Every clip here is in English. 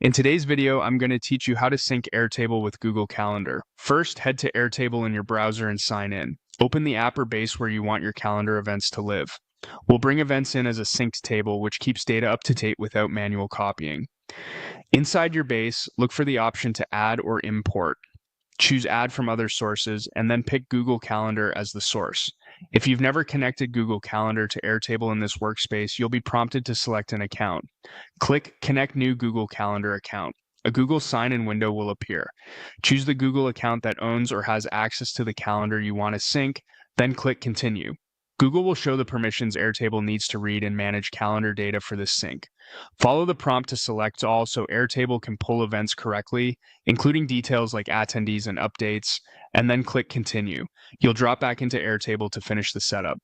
In today's video, I'm going to teach you how to sync Airtable with Google Calendar. First, head to Airtable in your browser and sign in. Open the app or base where you want your calendar events to live. We'll bring events in as a synced table, which keeps data up to date without manual copying. Inside your base, look for the option to add or import. Choose Add from other sources, and then pick Google Calendar as the source. If you've never connected Google Calendar to Airtable in this workspace, you'll be prompted to select an account. Click Connect New Google Calendar Account. A Google sign-in window will appear. Choose the Google account that owns or has access to the calendar you want to sync, then click Continue. Google will show the permissions Airtable needs to read and manage calendar data for this sync. Follow the prompt to select all so Airtable can pull events correctly, including details like attendees and updates, and then click Continue. You'll drop back into Airtable to finish the setup.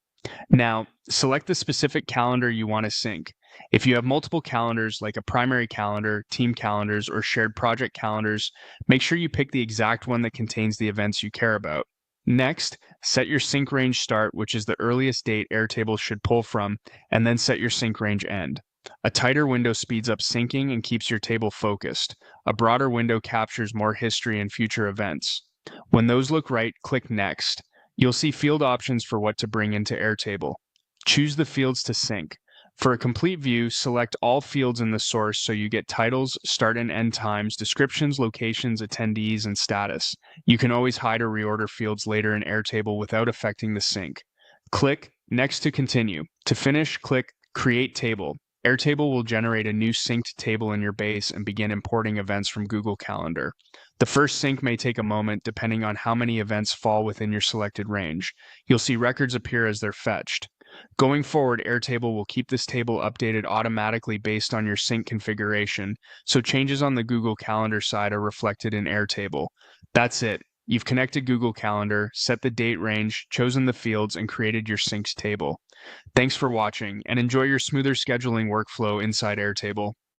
Now, select the specific calendar you want to sync. If you have multiple calendars, like a primary calendar, team calendars, or shared project calendars, make sure you pick the exact one that contains the events you care about. Next, set your sync range start, which is the earliest date Airtable should pull from, and then set your sync range end. A tighter window speeds up syncing and keeps your table focused. A broader window captures more history and future events. When those look right, click Next. You'll see field options for what to bring into Airtable. Choose the fields to sync. For a complete view, select all fields in the source so you get titles, start and end times, descriptions, locations, attendees, and status. You can always hide or reorder fields later in Airtable without affecting the sync. Click Next to continue. To finish, click Create Table. Airtable will generate a new synced table in your base and begin importing events from Google Calendar. The first sync may take a moment depending on how many events fall within your selected range. You'll see records appear as they're fetched. Going forward, Airtable will keep this table updated automatically based on your sync configuration, so changes on the Google Calendar side are reflected in Airtable. That's it. You've connected Google Calendar, set the date range, chosen the fields, and created your syncs table. Thanks for watching, and enjoy your smoother scheduling workflow inside Airtable.